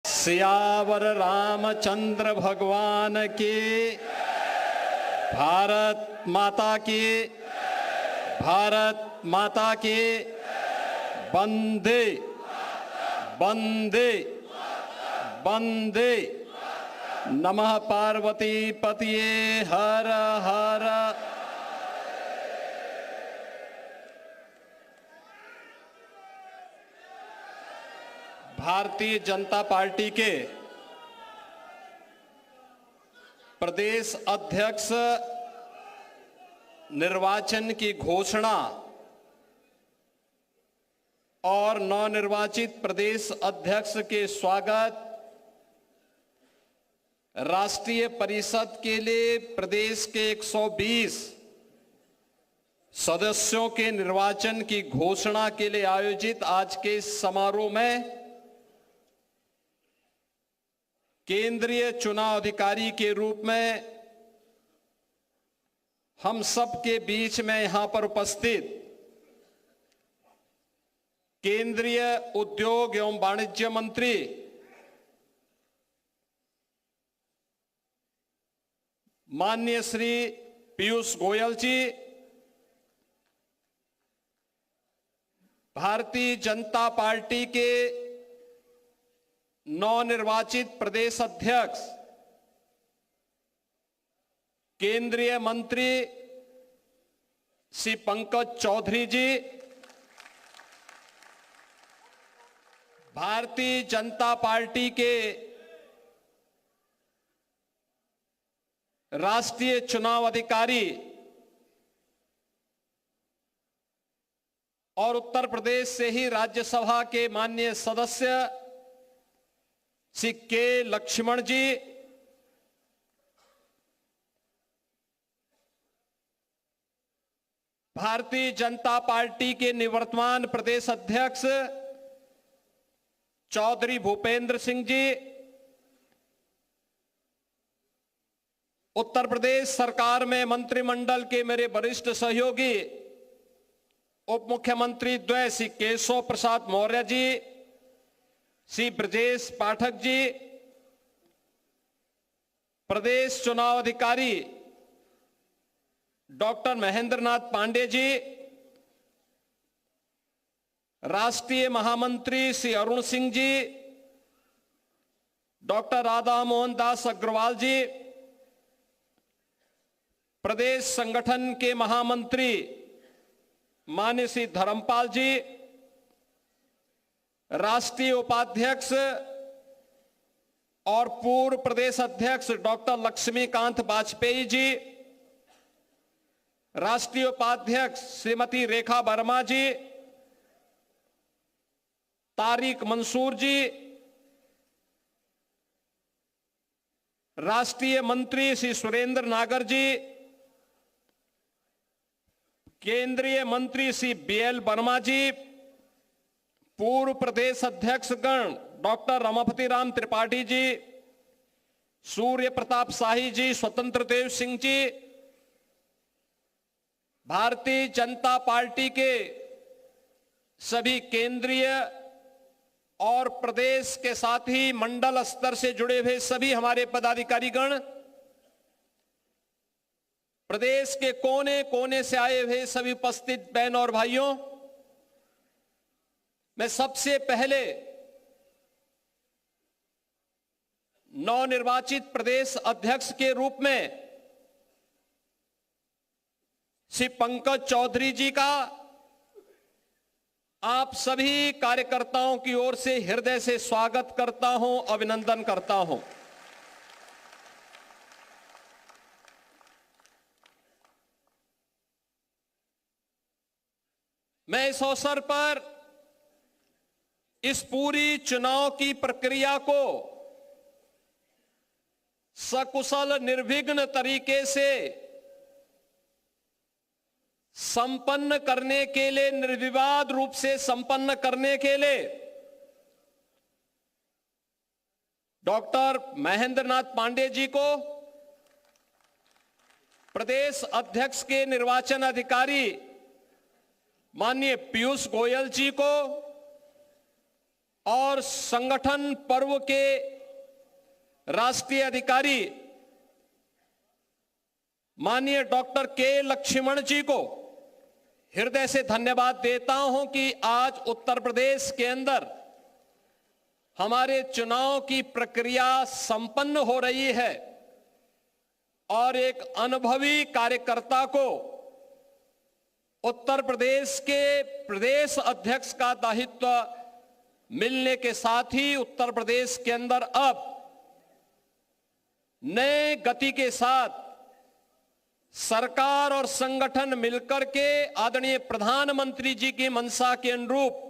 सियावर रामचंद्र भगवान की, भारत माता की, भारत माता की। वंदे वंदे वंदे। नमः पार्वती पतिये हर हर। भारतीय जनता पार्टी के प्रदेश अध्यक्ष निर्वाचन की घोषणा और नवनिर्वाचित प्रदेश अध्यक्ष के स्वागत राष्ट्रीय परिषद के लिए प्रदेश के 120 सदस्यों के निर्वाचन की घोषणा के लिए आयोजित आज के इस समारोह में केंद्रीय चुनाव अधिकारी के रूप में हम सब के बीच में यहां पर उपस्थित केंद्रीय उद्योग एवं वाणिज्य मंत्री माननीय श्री पीयूष गोयल जी, भारतीय जनता पार्टी के नवनिर्वाचित प्रदेश अध्यक्ष केंद्रीय मंत्री श्री पंकज चौधरी जी, भारतीय जनता पार्टी के राष्ट्रीय चुनाव अधिकारी और उत्तर प्रदेश से ही राज्यसभा के माननीय सदस्य श्री के लक्ष्मण जी, भारतीय जनता पार्टी के निवर्तमान प्रदेश अध्यक्ष चौधरी भूपेंद्र सिंह जी, उत्तर प्रदेश सरकार में मंत्रिमंडल के मेरे वरिष्ठ सहयोगी उप मुख्यमंत्री द्वय श्री केशव प्रसाद मौर्य जी, श्री ब्रजेश पाठक जी, प्रदेश चुनाव अधिकारी डॉक्टर महेंद्र नाथ पांडे जी, राष्ट्रीय महामंत्री श्री अरुण सिंह जी, डॉक्टर राधा मोहन दास अग्रवाल जी, प्रदेश संगठन के महामंत्री माननीय श्री धर्मपाल जी, राष्ट्रीय उपाध्यक्ष और पूर्व प्रदेश अध्यक्ष डॉक्टर लक्ष्मीकांत वाजपेयी जी, राष्ट्रीय उपाध्यक्ष श्रीमती रेखा वर्मा जी, तारिक मंसूर जी, राष्ट्रीय मंत्री श्री सुरेंद्र नागर जी, केंद्रीय मंत्री श्री बीएल वर्मा जी, पूर्व प्रदेश अध्यक्ष गण डॉक्टर रमापति राम त्रिपाठी जी, सूर्य प्रताप शाही जी, स्वतंत्र देव सिंह जी, भारतीय जनता पार्टी के सभी केंद्रीय और प्रदेश के साथ ही मंडल स्तर से जुड़े हुए सभी हमारे पदाधिकारी गण, प्रदेश के कोने कोने से आए हुए सभी उपस्थित बहन और भाइयों, मैं सबसे पहले नवनिर्वाचित प्रदेश अध्यक्ष के रूप में श्री पंकज चौधरी जी का आप सभी कार्यकर्ताओं की ओर से हृदय से स्वागत करता हूं, अभिनंदन करता हूं। मैं इस अवसर पर इस पूरी चुनाव की प्रक्रिया को सकुशल निर्विघ्न तरीके से संपन्न करने के लिए, निर्विवाद रूप से संपन्न करने के लिए डॉक्टर महेंद्र नाथ पांडे जी को, प्रदेश अध्यक्ष के निर्वाचन अधिकारी माननीय पीयूष गोयल जी को और संगठन पर्व के राष्ट्रीय अधिकारी माननीय डॉक्टर के लक्ष्मण जी को हृदय से धन्यवाद देता हूं कि आज उत्तर प्रदेश के अंदर हमारे चुनाव की प्रक्रिया संपन्न हो रही है और एक अनुभवी कार्यकर्ता को उत्तर प्रदेश के प्रदेश अध्यक्ष का दायित्व मिलने के साथ ही उत्तर प्रदेश के अंदर अब नए गति के साथ सरकार और संगठन मिलकर के आदरणीय प्रधानमंत्री जी की मंशा के अनुरूप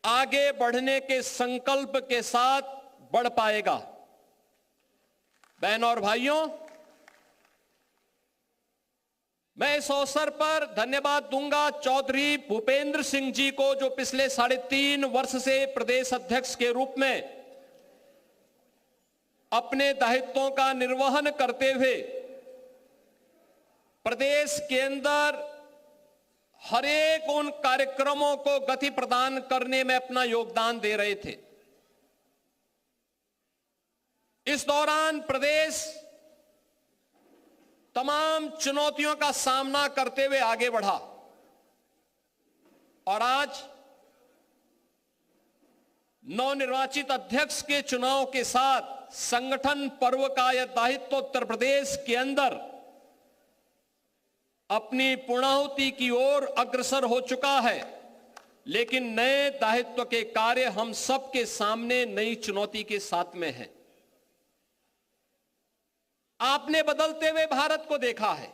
आगे बढ़ने के संकल्प के साथ बढ़ पाएगा। बहनों और भाइयों, मैं इस अवसर पर धन्यवाद दूंगा चौधरी भूपेंद्र सिंह जी को, जो पिछले 3.5 वर्ष से प्रदेश अध्यक्ष के रूप में अपने दायित्वों का निर्वहन करते हुए प्रदेश के अंदर हर एक उन कार्यक्रमों को गति प्रदान करने में अपना योगदान दे रहे थे। इस दौरान प्रदेश तमाम चुनौतियों का सामना करते हुए आगे बढ़ा और आज नवनिर्वाचित अध्यक्ष के चुनाव के साथ संगठन पर्व का यह दायित्व उत्तर प्रदेश के अंदर अपनी पूर्णाहुति की ओर अग्रसर हो चुका है। लेकिन नए दायित्व के कार्य हम सबके सामने नई चुनौती के साथ में है। आपने बदलते हुए भारत को देखा है।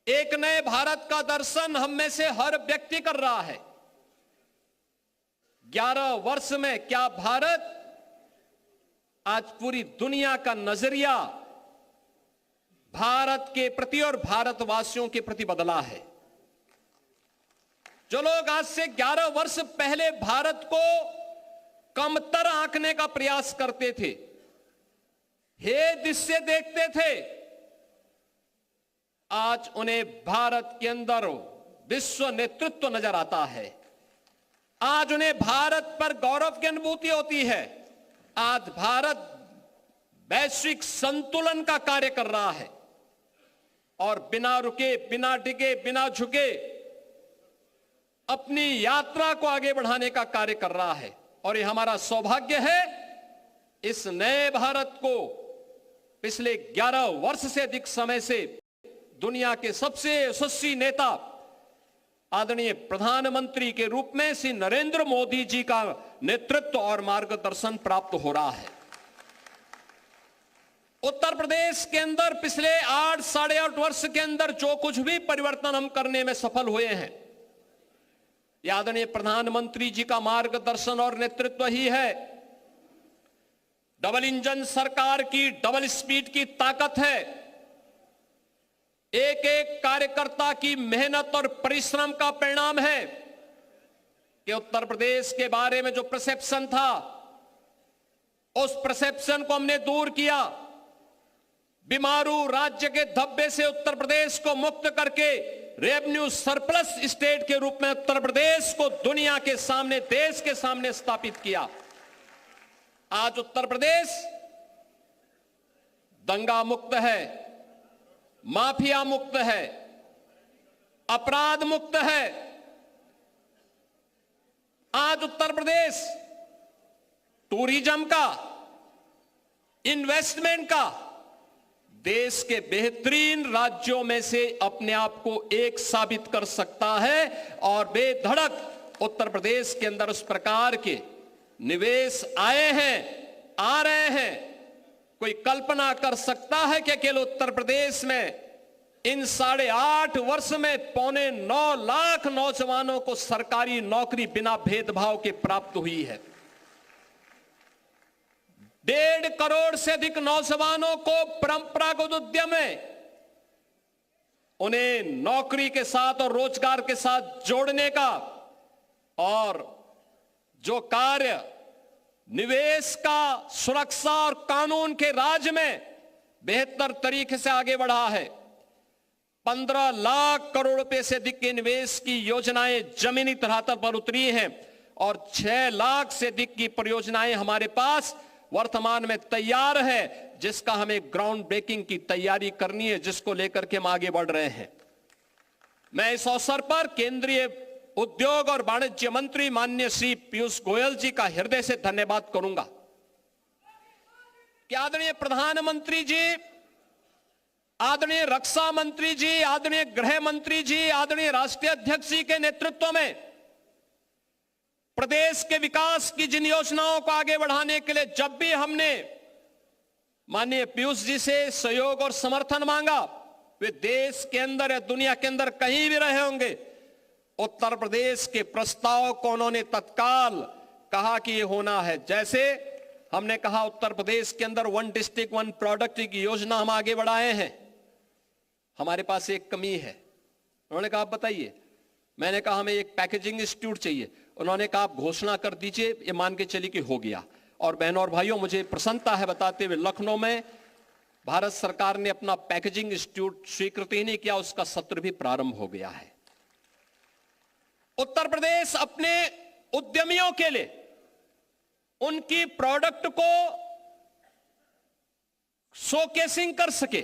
एक नए भारत का दर्शन हम में से हर व्यक्ति कर रहा है। 11 वर्ष में क्या भारत आज पूरी दुनिया का नजरिया भारत के प्रति और भारतवासियों के प्रति बदला है। जो लोग आज से 11 वर्ष पहले भारत को कमतर आंकने का प्रयास करते थे, हे दृश्य देखते थे, आज उन्हें भारत के अंदर विश्व नेतृत्व नजर आता है। आज उन्हें भारत पर गौरव की अनुभूति होती है। आज भारत वैश्विक संतुलन का कार्य कर रहा है और बिना रुके, बिना डिगे, बिना झुके अपनी यात्रा को आगे बढ़ाने का कार्य कर रहा है। और ये हमारा सौभाग्य है, इस नए भारत को पिछले 11 वर्ष से अधिक समय से दुनिया के सबसे यशस्वी नेता आदरणीय प्रधानमंत्री के रूप में श्री नरेंद्र मोदी जी का नेतृत्व और मार्गदर्शन प्राप्त हो रहा है। उत्तर प्रदेश के अंदर पिछले 8-8.5 वर्ष के अंदर जो कुछ भी परिवर्तन हम करने में सफल हुए हैं, यह आदरणीय प्रधानमंत्री जी का मार्गदर्शन और नेतृत्व ही है। डबल इंजन सरकार की डबल स्पीड की ताकत है। एक एक कार्यकर्ता की मेहनत और परिश्रम का परिणाम है कि उत्तर प्रदेश के बारे में जो परसेप्शन था, उस परसेप्शन को हमने दूर किया। बीमारू राज्य के धब्बे से उत्तर प्रदेश को मुक्त करके रेवेन्यू सरप्लस स्टेट के रूप में उत्तर प्रदेश को दुनिया के सामने, देश के सामने स्थापित किया। आज उत्तर प्रदेश दंगा मुक्त है, माफिया मुक्त है, अपराध मुक्त है। आज उत्तर प्रदेश टूरिज्म का, इन्वेस्टमेंट का देश के बेहतरीन राज्यों में से अपने आप को एक साबित कर सकता है और बेधड़क उत्तर प्रदेश के अंदर उस प्रकार के निवेश आए हैं, आ रहे हैं। कोई कल्पना कर सकता है कि अकेले उत्तर प्रदेश में इन 8.5 वर्ष में 9.25 लाख नौजवानों को सरकारी नौकरी बिना भेदभाव के प्राप्त हुई है। 1.5 करोड़ से अधिक नौजवानों को परंपरागत उद्यम में उन्हें नौकरी के साथ और रोजगार के साथ जोड़ने का और जो कार्य निवेश का, सुरक्षा और कानून के राज में बेहतर तरीके से आगे बढ़ा है। 15 लाख करोड़ रुपए से अधिक के निवेश की योजनाएं जमीनी धरातल पर उतरी हैं और 6 लाख से अधिक की परियोजनाएं हमारे पास वर्तमान में तैयार है, जिसका हमें ग्राउंड ब्रेकिंग की तैयारी करनी है, जिसको लेकर के हम आगे बढ़ रहे हैं। मैं इस अवसर पर केंद्रीय उद्योग और वाणिज्य मंत्री माननीय श्री पीयूष गोयल जी का हृदय से धन्यवाद करूंगा कि आदरणीय प्रधानमंत्री जी, आदरणीय रक्षा मंत्री जी, आदरणीय गृह मंत्री जी, आदरणीय राष्ट्रीय अध्यक्ष जी के नेतृत्व में प्रदेश के विकास की जिन योजनाओं को आगे बढ़ाने के लिए जब भी हमने माननीय पीयूष जी से सहयोग और समर्थन मांगा, वे देश के अंदर या दुनिया के अंदर कहीं भी रहे होंगे, उत्तर प्रदेश के प्रस्ताव को उन्होंने तत्काल कहा कि ये होना है। जैसे हमने कहा उत्तर प्रदेश के अंदर 1 डिस्ट्रिक्ट 1 प्रोडक्ट की योजना हम आगे बढ़ाए हैं। हमारे पास एक कमी है, उन्होंने कहा आप बताइए। मैंने कहा हमें एक पैकेजिंग इंस्टीट्यूट चाहिए, उन्होंने कहा आप घोषणा कर दीजिए, ये मान के चली कि हो गया। और बहनों और भाइयों, मुझे प्रसन्नता है बताते हुए लखनऊ में भारत सरकार ने अपना पैकेजिंग इंस्टीट्यूट स्वीकृति नहीं किया, उसका सत्र भी प्रारंभ हो गया है। उत्तर प्रदेश अपने उद्यमियों के लिए उनकी प्रोडक्ट को शोकेसिंग कर सके,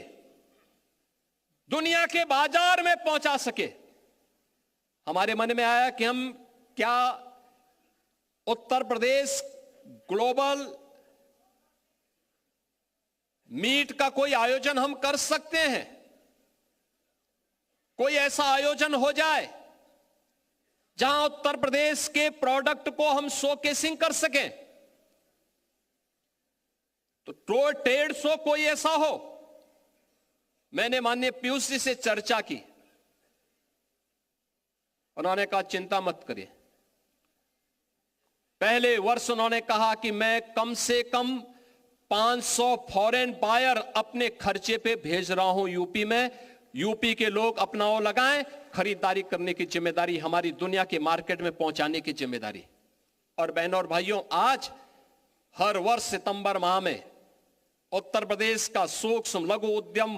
दुनिया के बाजार में पहुंचा सके। हमारे मन में आया कि हम क्या उत्तर प्रदेश ग्लोबल मीट का कोई आयोजन हम कर सकते हैं, कोई ऐसा आयोजन हो जाए जहां उत्तर प्रदेश के प्रोडक्ट को हम शोकेसिंग कर सकें। तो ट्रेड शो कोई ऐसा हो। मैंने माननीय पीयूष जी से चर्चा की, उन्होंने कहा चिंता मत करिए। पहले वर्ष उन्होंने कहा कि मैं कम से कम 500 फॉरेन बायर अपने खर्चे पे भेज रहा हूं यूपी में। यूपी के लोग अपना वो लगाएं, खरीदारी करने की जिम्मेदारी हमारी, दुनिया के मार्केट में पहुंचाने की जिम्मेदारी। और बहनों और भाइयों, आज हर वर्ष सितंबर माह में उत्तर प्रदेश का सूक्ष्म लघु उद्यम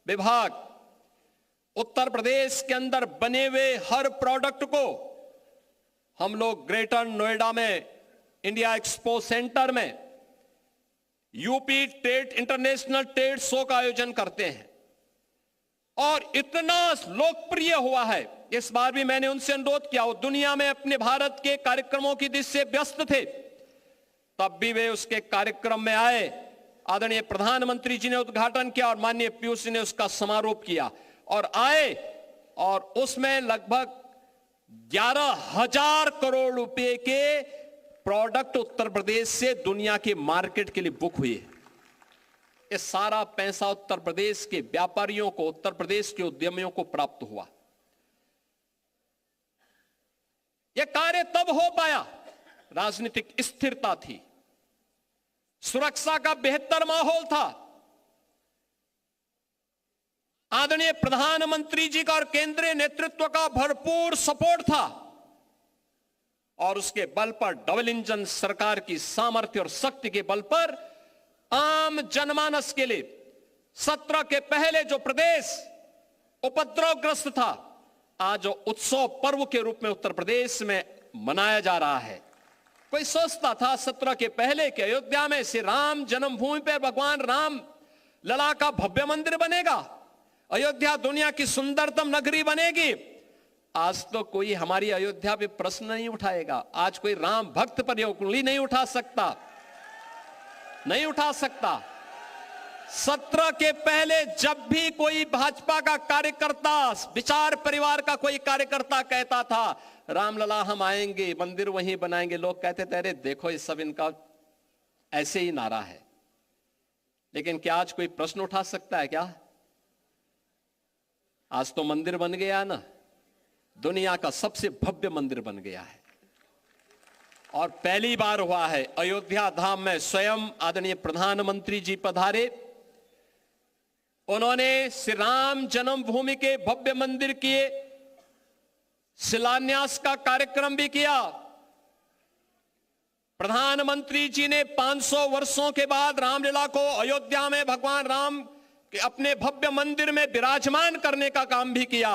विभाग उत्तर प्रदेश के अंदर बने हुए हर प्रोडक्ट को हम लोग ग्रेटर नोएडा में इंडिया एक्सपो सेंटर में UP trade international trade show का आयोजन करते हैं और इतना लोकप्रिय हुआ है। इस बार भी मैंने उनसे अनुरोध किया, वो दुनिया में अपने भारत के कार्यक्रमों की दिशा से व्यस्त थे, तब भी वे उसके कार्यक्रम में आए। आदरणीय प्रधानमंत्री जी ने उद्घाटन किया और माननीय पीयूष जी ने उसका समारोप किया और आए, और उसमें लगभग 11,000 करोड़ रुपए के प्रोडक्ट उत्तर प्रदेश से दुनिया के मार्केट के लिए बुक हुए। ये सारा पैसा उत्तर प्रदेश के व्यापारियों को, उत्तर प्रदेश के उद्यमियों को प्राप्त हुआ। यह कार्य तब हो पाया, राजनीतिक स्थिरता थी, सुरक्षा का बेहतर माहौल था, आदरणीय प्रधानमंत्री जी का और केंद्रीय नेतृत्व का भरपूर सपोर्ट था, और उसके बल पर डबल इंजन सरकार की सामर्थ्य और शक्ति के बल पर आम जनमानस के लिए 17 के पहले जो प्रदेश उपद्रवग्रस्त था, आज उत्सव पर्व के रूप में उत्तर प्रदेश में मनाया जा रहा है। कोई सोचता था 17 के पहले कि अयोध्या में श्री राम जन्मभूमि पर भगवान राम लला का भव्य मंदिर बनेगा, अयोध्या दुनिया की सुंदरतम नगरी बनेगी। आज तो कोई हमारी अयोध्या पे प्रश्न नहीं उठाएगा, आज कोई राम भक्त पर उंगली नहीं उठा सकता, नहीं उठा सकता। 17 के पहले जब भी कोई भाजपा का कार्यकर्ता, विचार परिवार का कोई कार्यकर्ता कहता था रामलला हम आएंगे, मंदिर वहीं बनाएंगे, लोग कहते थे अरे देखो ये सब इनका ऐसे ही नारा है। लेकिन क्या आज कोई प्रश्न उठा सकता है क्या? आज तो मंदिर बन गया ना, दुनिया का सबसे भव्य मंदिर बन गया है। और पहली बार हुआ है अयोध्या धाम में स्वयं आदरणीय प्रधानमंत्री जी पधारे, उन्होंने श्री राम जन्मभूमि के भव्य मंदिर के शिलान्यास का कार्यक्रम भी किया। प्रधानमंत्री जी ने 500 वर्षों के बाद रामलीला को अयोध्या में भगवान राम कि अपने भव्य मंदिर में विराजमान करने का काम भी किया।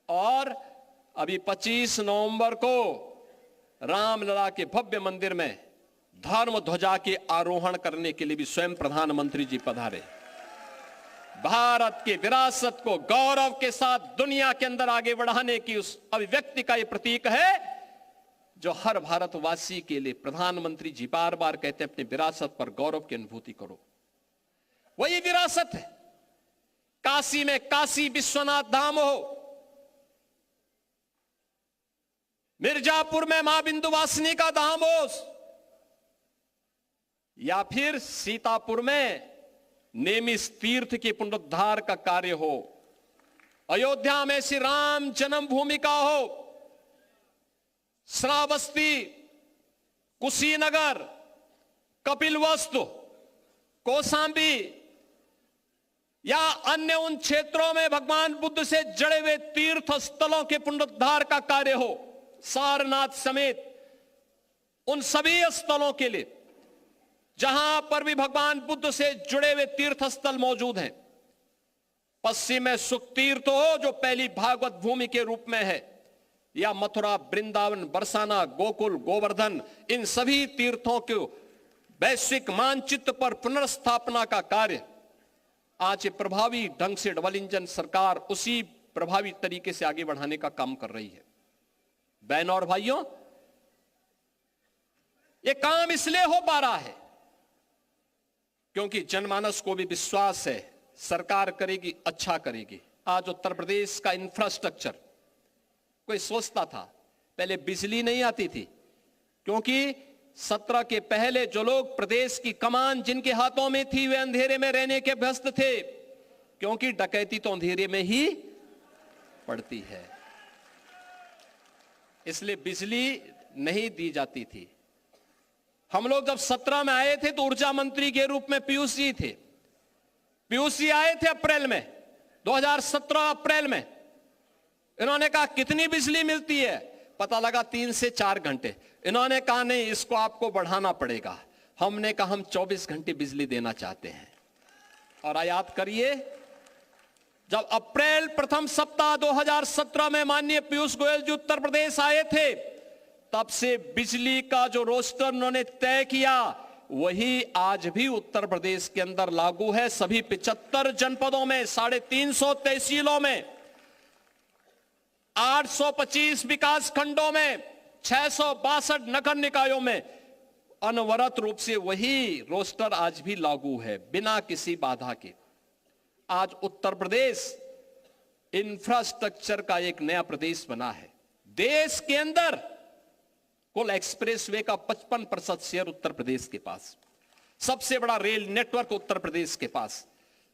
और अभी 25 नवंबर को रामलला के भव्य मंदिर में धर्म ध्वजा के आरोहण करने के लिए भी स्वयं प्रधानमंत्री जी पधारे। भारत की विरासत को गौरव के साथ दुनिया के अंदर आगे बढ़ाने की उस अभिव्यक्ति का यह प्रतीक है जो हर भारतवासी के लिए प्रधानमंत्री जी बार बार कहते हैं, अपनी विरासत पर गौरव की अनुभूति करो। वही विरासत है। काशी में काशी विश्वनाथ धाम हो, मिर्जापुर में मां बिंदुवासिनी का धाम हो, या फिर सीतापुर में नेमिष तीर्थ के पुनरुद्धार का कार्य हो, अयोध्या में श्री राम जन्मभूमि का हो, श्रावस्ती, कुशीनगर, कपिलवस्तु, कौशांबी या अन्य उन क्षेत्रों में भगवान बुद्ध से जड़े हुए तीर्थ स्थलों के पुनरुद्धार का कार्य हो, सारनाथ समेत उन सभी स्थलों के लिए जहां पर भी भगवान बुद्ध से जुड़े हुए तीर्थ स्थल मौजूद हैं। पश्चिम में सुख तीर्थ हो जो पहली भागवत भूमि के रूप में है, या मथुरा, वृंदावन, बरसाना, गोकुल, गोवर्धन, इन सभी तीर्थों के वैश्विक मानचित्र पर पुनर्स्थापना का कार्य आज प्रभावी ढंग से डबल इंजन सरकार उसी प्रभावी तरीके से आगे बढ़ाने का काम कर रही है। बहनों और भाइयों, यह काम इसलिए हो पा रहा है क्योंकि जनमानस को भी विश्वास है सरकार करेगी, अच्छा करेगी। आज उत्तर प्रदेश का इंफ्रास्ट्रक्चर, कोई सोचता था पहले बिजली नहीं आती थी क्योंकि 17 के पहले जो लोग प्रदेश की कमान जिनके हाथों में थी वे अंधेरे में रहने के व्यस्त थे, क्योंकि डकैती तो अंधेरे में ही पड़ती है, इसलिए बिजली नहीं दी जाती थी। हम लोग जब 17 में आए थे तो ऊर्जा मंत्री के रूप में पीयूष जी थे। पीयूष जी आए थे अप्रैल में, 2017 अप्रैल में। इन्होंने कहा कितनी बिजली मिलती है, पता लगा 3 से 4 घंटे। इन्होंने कहा नहीं, इसको आपको बढ़ाना पड़ेगा। हमने कहा हम 24 घंटे बिजली देना चाहते हैं। और याद करिए, जब अप्रैल प्रथम सप्ताह 2017 में माननीय पीयूष गोयल जी उत्तर प्रदेश आए थे, तब से बिजली का जो रोस्टर उन्होंने तय किया वही आज भी उत्तर प्रदेश के अंदर लागू है। सभी 75 जनपदों में, 350 तहसीलों में, 825 विकास खंडों में, 662 नगर निकायों में अनवरत रूप से वही रोस्टर आज भी लागू है, बिना किसी बाधा के। आज उत्तर प्रदेश इंफ्रास्ट्रक्चर का एक नया प्रदेश बना है। देश के अंदर कुल एक्सप्रेसवे का 55% शेयर उत्तर प्रदेश के पास, सबसे बड़ा रेल नेटवर्क उत्तर प्रदेश के पास,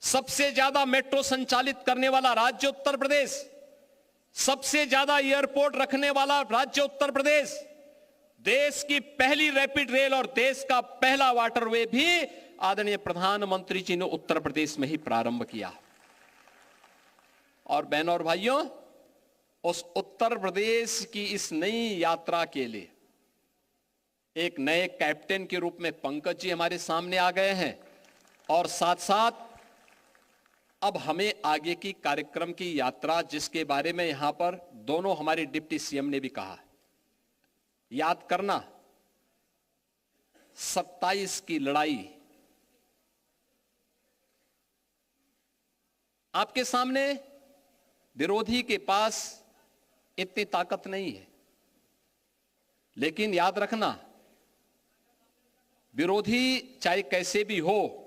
सबसे ज्यादा मेट्रो संचालित करने वाला राज्य उत्तर प्रदेश, सबसे ज्यादा एयरपोर्ट रखने वाला राज्य उत्तर प्रदेश, देश की पहली रैपिड रेल और देश का पहला वाटरवे भी आदरणीय प्रधानमंत्री जी ने उत्तर प्रदेश में ही प्रारंभ किया। और बहनों और भाइयों, उस उत्तर प्रदेश की इस नई यात्रा के लिए एक नए कैप्टन के रूप में पंकज जी हमारे सामने आ गए हैं, और साथ साथ अब हमें आगे की कार्यक्रम की यात्रा, जिसके बारे में यहां पर दोनों हमारे डिप्टी सीएम ने भी कहा, याद करना 27 की लड़ाई आपके सामने, विरोधी के पास इतनी ताकत नहीं है, लेकिन याद रखना विरोधी चाहे कैसे भी हो,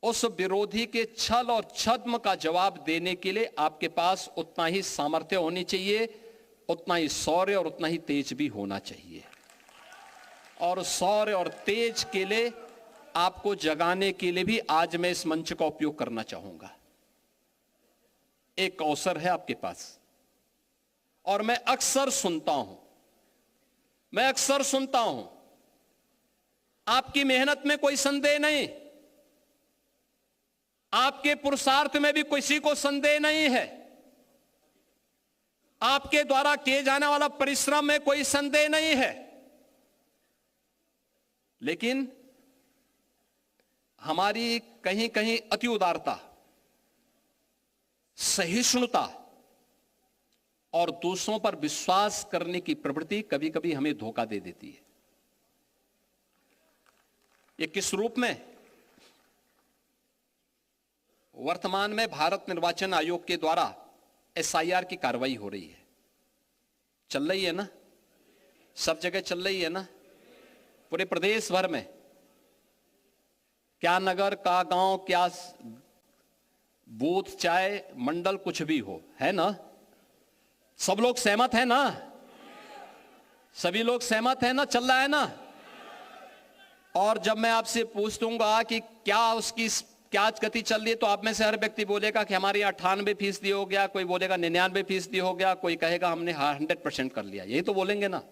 उस विरोधी के छल और छद्म का जवाब देने के लिए आपके पास उतना ही सामर्थ्य होनी चाहिए, उतना ही शौर्य और उतना ही तेज भी होना चाहिए। और शौर्य और तेज के लिए आपको जगाने के लिए भी आज मैं इस मंच का उपयोग करना चाहूंगा। एक अवसर है आपके पास, और मैं अक्सर सुनता हूं, आपकी मेहनत में कोई संदेह नहीं, आपके पुरुषार्थ में भी किसी को संदेह नहीं है, आपके द्वारा किए जाने वाला परिश्रम में कोई संदेह नहीं है, लेकिन हमारी कहीं कहीं अति उदारता, सहिष्णुता और दूसरों पर विश्वास करने की प्रवृत्ति कभी कभी हमें धोखा दे देती है। ये किस रूप में? वर्तमान में भारत निर्वाचन आयोग के द्वारा एसआईआर की कार्रवाई हो रही है, चल रही है ना, सब जगह चल रही है ना, पूरे प्रदेश भर में, क्या नगर का गांव, क्या बूथ, चाहे मंडल, कुछ भी हो, है ना? सब लोग सहमत है ना? सभी लोग सहमत है ना? चल रहा है ना? और जब मैं आपसे पूछ दूंगा कि क्या उसकी क्या गति चल रही है, तो आप में से हर व्यक्ति बोलेगा कि हमारे यहाँ 98% हो गया, कोई बोलेगा 99% हो गया, कोई कहेगा हमने 100% कर लिया। यही तो बोलेंगे ना,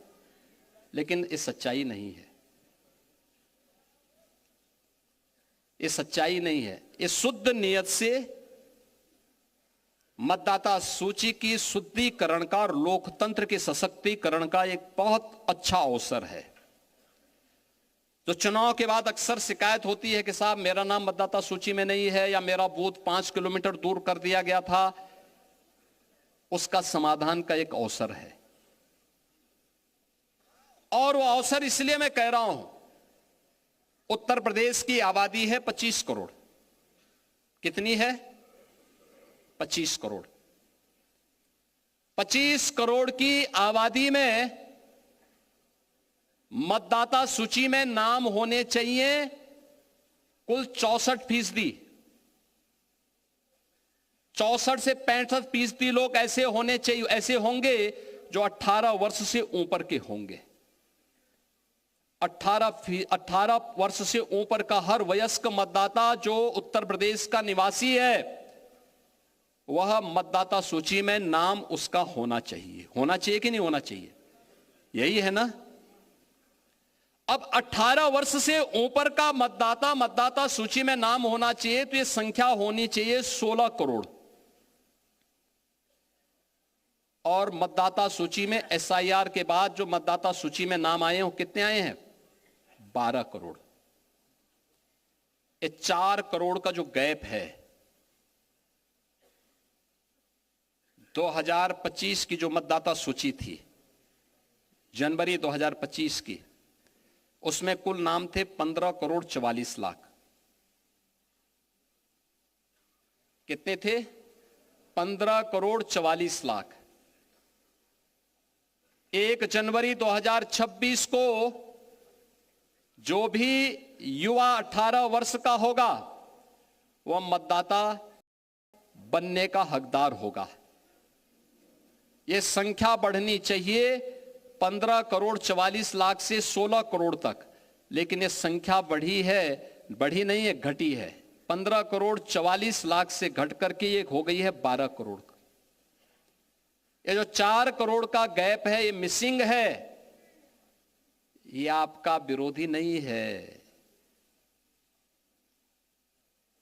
लेकिन ये सच्चाई नहीं है, ये सच्चाई नहीं है। ये शुद्ध नियत से मतदाता सूची की शुद्धिकरण का और लोकतंत्र के सशक्तिकरण का एक बहुत अच्छा अवसर है। तो चुनाव के बाद अक्सर शिकायत होती है कि साहब मेरा नाम मतदाता सूची में नहीं है, या मेरा बूथ 5 किलोमीटर दूर कर दिया गया था। उसका समाधान का एक अवसर है, और वो अवसर इसलिए मैं कह रहा हूं, उत्तर प्रदेश की आबादी है 25 करोड़। कितनी है? 25 करोड़। 25 करोड़ की आबादी में मतदाता सूची में नाम होने चाहिए कुल 64%। 64 से 65% लोग ऐसे होने चाहिए, ऐसे होंगे जो 18 वर्ष से ऊपर के होंगे। 18 वर्ष से ऊपर का हर वयस्क मतदाता जो उत्तर प्रदेश का निवासी है, वह मतदाता सूची में नाम उसका होना चाहिए। होना चाहिए कि नहीं होना चाहिए? यही है ना? अब 18 वर्ष से ऊपर का मतदाता सूची में नाम होना चाहिए, तो यह संख्या होनी चाहिए 16 करोड़। और मतदाता सूची में एसआईआर के बाद जो मतदाता सूची में नाम आए हैं, वो कितने आए हैं? 12 करोड़। ये 4 करोड़ का जो गैप है, 2025 की जो मतदाता सूची थी, जनवरी 2025 की, उसमें कुल नाम थे 15 करोड़ 44 लाख। कितने थे? 15 करोड़ 44 लाख। 1 जनवरी 2026 को जो भी युवा 18 वर्ष का होगा, वह मतदाता बनने का हकदार होगा। यह संख्या बढ़नी चाहिए 15 करोड़ 44 लाख से 16 करोड़ तक, लेकिन यह संख्या बढ़ी है, बढ़ी नहीं है, घटी है। 15 करोड़ 44 लाख से घट करके ये हो गई है 12 करोड़। ये जो 4 करोड़ का गैप है, ये मिसिंग है। ये आपका विरोधी नहीं है,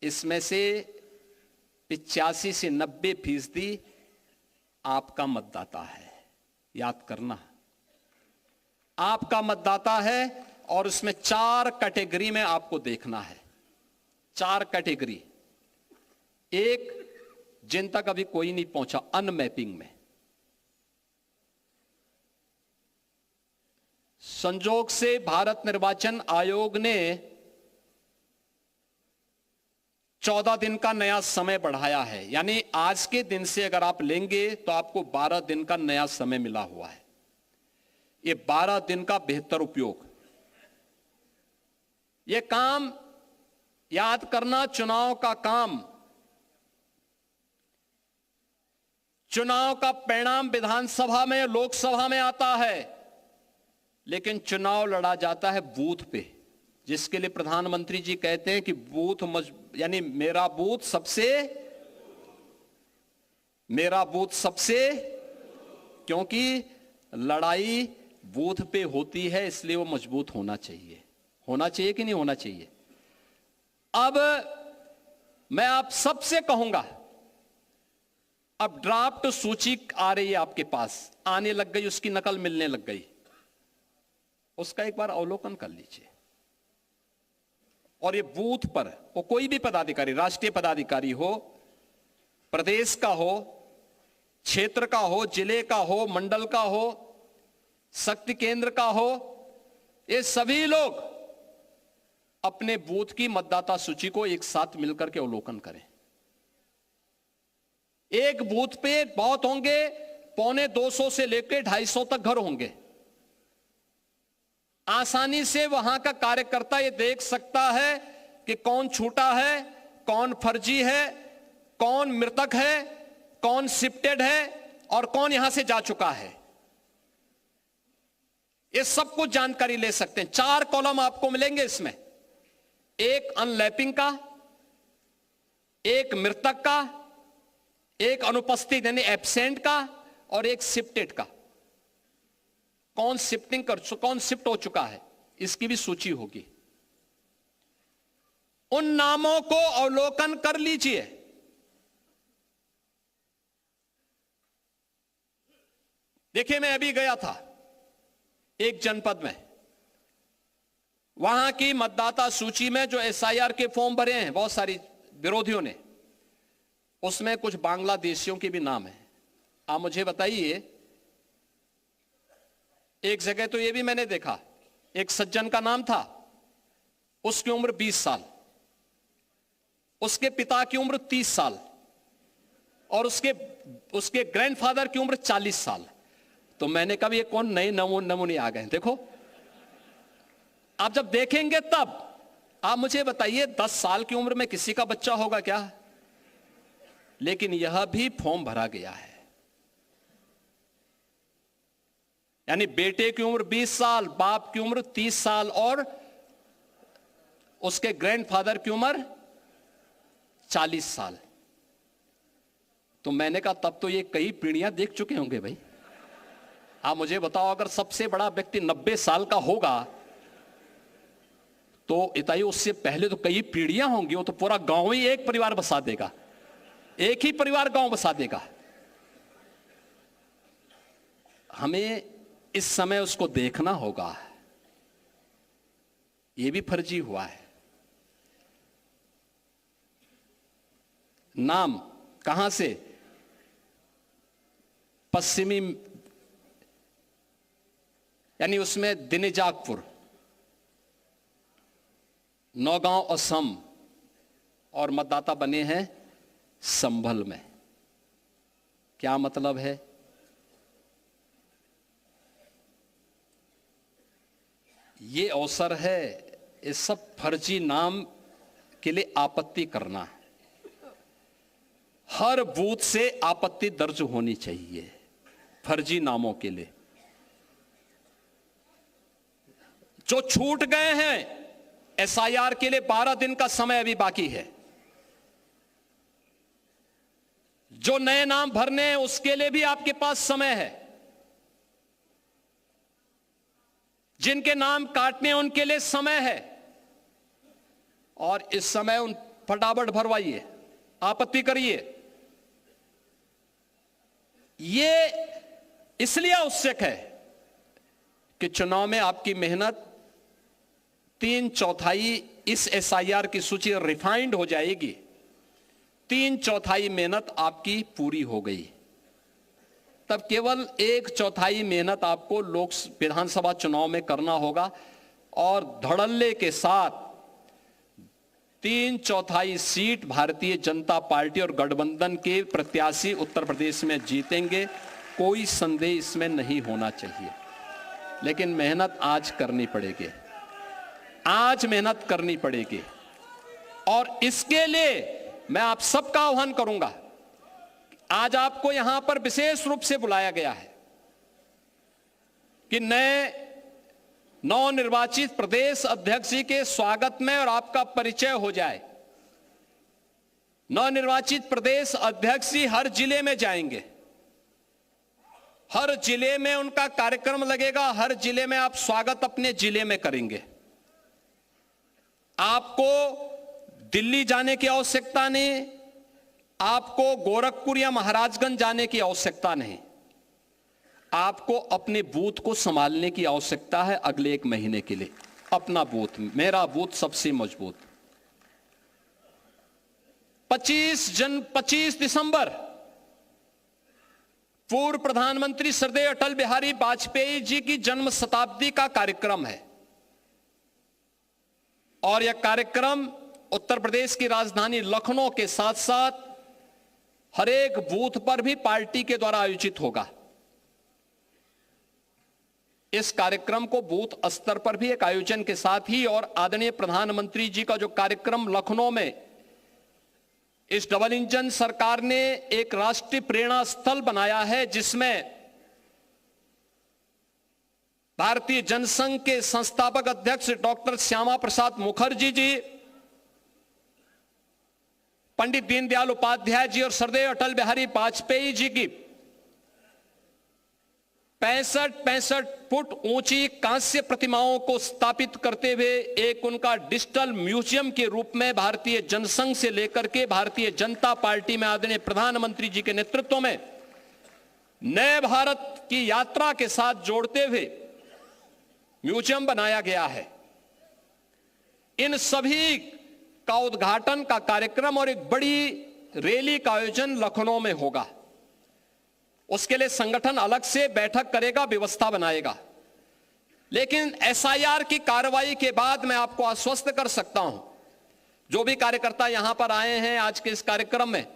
इसमें से 85 से 90% आपका मतदाता है। याद करना, आपका मतदाता है, और उसमें 4 कैटेगरी में आपको देखना है। 4 कैटेगरी। एक, जिन तक अभी कोई नहीं पहुंचा, अनमैपिंग में। संजोग से भारत निर्वाचन आयोग ने 14 दिन का नया समय बढ़ाया है, यानी आज के दिन से अगर आप लेंगे तो आपको 12 दिन का नया समय मिला हुआ है। ये 12 दिन का बेहतर उपयोग। ये काम याद करना, चुनाव का काम, चुनाव का परिणाम विधानसभा में, लोकसभा में आता है, लेकिन चुनाव लड़ा जाता है बूथ पे, जिसके लिए प्रधानमंत्री जी कहते हैं कि बूथ यानी मेरा बूथ सबसे, क्योंकि लड़ाई बूथ पे होती है, इसलिए वो मजबूत होना चाहिए। होना चाहिए कि नहीं होना चाहिए? अब मैं आप सबसे कहूंगा, अब ड्राफ्ट सूची आ रही है आपके पास, आने लग गई, उसकी नकल मिलने लग गई, उसका एक बार अवलोकन कर लीजिए। और ये बूथ पर वो कोई भी पदाधिकारी, राष्ट्रीय पदाधिकारी हो, प्रदेश का हो, क्षेत्र का हो, जिले का हो, मंडल का हो, शक्ति केंद्र का हो, ये सभी लोग अपने बूथ की मतदाता सूची को एक साथ मिलकर के अवलोकन करें। एक बूथ पे बहुत होंगे, 250 से लेकर 250 तक घर होंगे। आसानी से वहां का कार्यकर्ता ये देख सकता है कि कौन छूटा है, कौन फर्जी है, कौन मृतक है, कौन शिफ्टेड है और कौन यहां से जा चुका है। ये सब कुछ जानकारी ले सकते हैं। 4 कॉलम आपको मिलेंगे इसमें, एक अनलैपिंग का, एक मृतक का, एक अनुपस्थित यानी एब्सेंट का और एक शिफ्टेड का। कौन कौन शिफ्ट हो चुका है इसकी भी सूची होगी। उन नामों को अवलोकन कर लीजिए। देखिए, मैं अभी गया था एक जनपद में, वहां की मतदाता सूची में जो एसआईआर के फॉर्म भरे हैं बहुत सारी विरोधियों ने, उसमें कुछ बांग्लादेशियों के भी नाम है। आप मुझे बताइए, एक जगह तो यह भी मैंने देखा, एक सज्जन का नाम था, उसकी उम्र 20 साल, उसके पिता की उम्र 30 साल और उसके ग्रैंडफादर की उम्र 40 साल। तो मैंने कहा ये कौन नए नमूने आ गए। देखो, आप जब देखेंगे तब आप मुझे बताइए 10 साल की उम्र में किसी का बच्चा होगा क्या? लेकिन यह भी फॉर्म भरा गया है। यानी बेटे की उम्र 20 साल, बाप की उम्र 30 साल और उसके ग्रैंडफादर की उम्र 40 साल। तो मैंने कहा तब तो ये कई पीढ़ियां देख चुके होंगे भाई। आप मुझे बताओ, अगर सबसे बड़ा व्यक्ति 90 साल का होगा तो इताई उससे पहले तो कई पीढ़ियां होंगी। वो तो पूरा गांव ही एक परिवार बसा देगा, एक ही परिवार गांव बसा देगा। हमें इस समय उसको देखना होगा। यह भी फर्जी हुआ है। नाम कहां से? पश्चिमी, यानी उसमें दिनेजागपुर, नौगांव असम और मतदाता बने हैं संभल में। क्या मतलब है? ये अवसर है इस सब फर्जी नाम के लिए आपत्ति करना। हर बूथ से आपत्ति दर्ज होनी चाहिए फर्जी नामों के लिए। जो छूट गए हैं एसआईआर के लिए 12 दिन का समय अभी बाकी है। जो नए नाम भरने हैं उसके लिए भी आपके पास समय है। जिनके नाम काटने हैं उनके लिए समय है। और इस समय उन फटाफट भरवाइए, आपत्ति करिए। ये इसलिए आवश्यक है कि चुनाव में आपकी मेहनत 3/4 इस एसआईआर की सूची रिफाइंड हो जाएगी। 3/4 मेहनत आपकी पूरी हो गई, तब केवल 1/4 मेहनत आपको विधानसभा चुनाव में करना होगा। और धड़ल्ले के साथ 3/4 सीट भारतीय जनता पार्टी और गठबंधन के प्रत्याशी उत्तर प्रदेश में जीतेंगे, कोई संदेह इसमें नहीं होना चाहिए। लेकिन मेहनत आज करनी पड़ेगी, आज मेहनत करनी पड़ेगी। और इसके लिए मैं आप सबका आह्वान करूंगा। आज आपको यहां पर विशेष रूप से बुलाया गया है कि नए नवनिर्वाचित प्रदेश अध्यक्ष जी के स्वागत में और आपका परिचय हो जाए। नवनिर्वाचित प्रदेश अध्यक्ष जी हर जिले में जाएंगे, हर जिले में उनका कार्यक्रम लगेगा, हर जिले में आप स्वागत अपने जिले में करेंगे। आपको दिल्ली जाने की आवश्यकता नहीं, आपको गोरखपुर या महाराजगंज जाने की आवश्यकता नहीं। आपको अपने बूथ को संभालने की आवश्यकता है अगले 1 महीने के लिए। अपना बूथ, मेरा बूथ सबसे मजबूत। 25 दिसंबर पूर्व प्रधानमंत्री श्रद्धेय अटल बिहारी वाजपेयी जी की जन्म शताब्दी का कार्यक्रम है और यह कार्यक्रम उत्तर प्रदेश की राजधानी लखनऊ के साथ साथ हर एक बूथ पर भी पार्टी के द्वारा आयोजित होगा। इस कार्यक्रम को बूथ स्तर पर भी एक आयोजन के साथ ही और आदरणीय प्रधानमंत्री जी का जो कार्यक्रम लखनऊ में इस डबल इंजन सरकार ने एक राष्ट्रीय प्रेरणा स्थल बनाया है, जिसमें भारतीय जनसंघ के संस्थापक अध्यक्ष डॉक्टर श्यामा प्रसाद मुखर्जी जी, पंडित दीनदयाल उपाध्याय जी और श्रद्धेय अटल बिहारी वाजपेयी जी की 65 फुट ऊंची कांस्य प्रतिमाओं को स्थापित करते हुए एक उनका डिजिटल म्यूजियम के रूप में भारतीय जनसंघ से लेकर के भारतीय जनता पार्टी में आदरणीय प्रधानमंत्री जी के नेतृत्व में नए भारत की यात्रा के साथ जोड़ते हुए म्यूजियम बनाया गया है। इन सभी का उद्घाटन का कार्यक्रम और एक बड़ी रैली का आयोजन लखनऊ में होगा। उसके लिए संगठन अलग से बैठक करेगा, व्यवस्था बनाएगा। लेकिन एसआईआर की कार्रवाई के बाद मैं आपको आश्वस्त कर सकता हूं, जो भी कार्यकर्ता यहां पर आए हैं आज के इस कार्यक्रम में,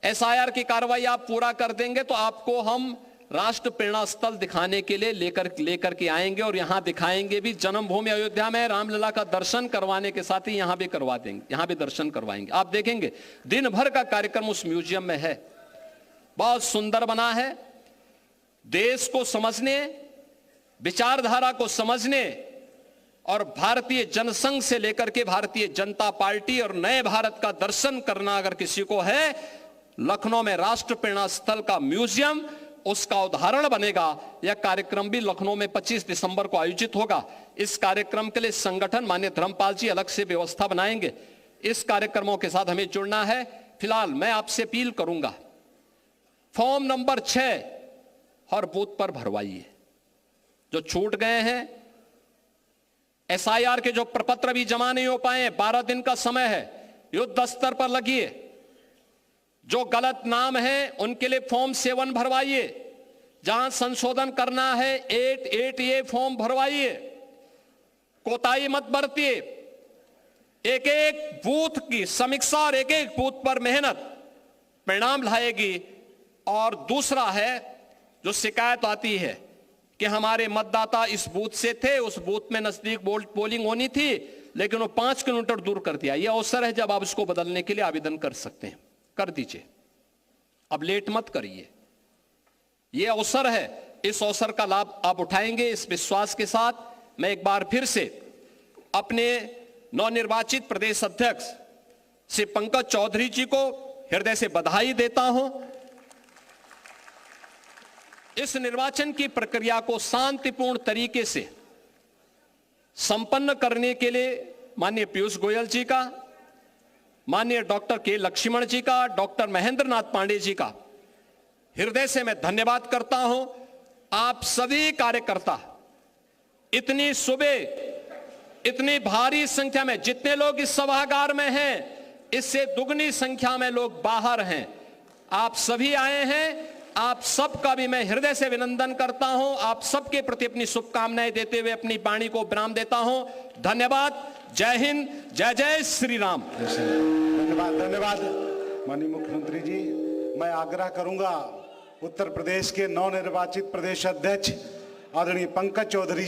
एसआईआर की कार्रवाई आप पूरा कर देंगे तो आपको हम राष्ट्र प्रेरणा स्थल दिखाने के लिए लेकर के आएंगे और यहां दिखाएंगे भी। जन्मभूमि अयोध्या में रामलला का दर्शन करवाने के साथ ही यहां भी करवा देंगे, यहां भी दर्शन करवाएंगे। आप देखेंगे दिन भर का कार्यक्रम उस म्यूजियम में है, बहुत सुंदर बना है। देश को समझने, विचारधारा को समझने और भारतीय जनसंघ से लेकर के भारतीय जनता पार्टी और नए भारत का दर्शन करना अगर किसी को है, लखनऊ में राष्ट्र प्रेरणा स्थल का म्यूजियम उसका उदाहरण बनेगा। यह कार्यक्रम भी लखनऊ में 25 दिसंबर को आयोजित होगा। इस कार्यक्रम के लिए संगठन माननीय धर्मपाल जी अलग से व्यवस्था बनाएंगे। इस कार्यक्रमों के साथ हमें जुड़ना है। फिलहाल मैं आपसे अपील करूंगा, फॉर्म नंबर 6 हर बूथ पर भरवाइए। जो छूट गए हैं, एसआईआर के जो प्रपत्र भी जमा नहीं हो पाए, 12 दिन का समय है, युद्ध स्तर पर लगिए। जो गलत नाम है उनके लिए फॉर्म 7 भरवाइए। जहां संशोधन करना है 8A फॉर्म भरवाइए। कोताही मत बरतिए। एक एक बूथ की समीक्षा और एक एक बूथ पर मेहनत परिणाम लाएगी। और दूसरा है, जो शिकायत आती है कि हमारे मतदाता इस बूथ से थे, उस बूथ में नजदीक पोलिंग होनी थी लेकिन वो 5 किलोमीटर दूर कर दिया। यह अवसर है जब आप इसको बदलने के लिए आवेदन कर सकते हैं, कर दीजिए। अब लेट मत करिए, यह अवसर है, इस अवसर का लाभ आप उठाएंगे। इस विश्वास के साथ मैं एक बार फिर से अपने नवनिर्वाचित प्रदेश अध्यक्ष श्री पंकज चौधरी जी को हृदय से बधाई देता हूं। इस निर्वाचन की प्रक्रिया को शांतिपूर्ण तरीके से संपन्न करने के लिए माननीय पीयूष गोयल जी का, माननीय डॉक्टर के लक्ष्मण जी का, डॉक्टर महेंद्र नाथ पांडे जी का हृदय से मैं धन्यवाद करता हूं। आप सभी कार्यकर्ता इतनी सुबह इतनी भारी संख्या में, जितने लोग इस सभागार में हैं इससे दुगनी संख्या में लोग बाहर हैं, आप सभी आए हैं। आप सबका भी मैं हृदय से अभिनंदन करता हूं। आप सबके प्रति अपनी शुभकामनाएं देते हुए अपनी वाणी को विराम देता हूं। धन्यवाद। जय हिंद, जय जय श्री राम। धन्यवाद माननीय मुख्यमंत्री जी। मैं आग्रह करूंगा उत्तर प्रदेश के नवनिर्वाचित प्रदेश अध्यक्ष आदरणीय पंकज चौधरी जी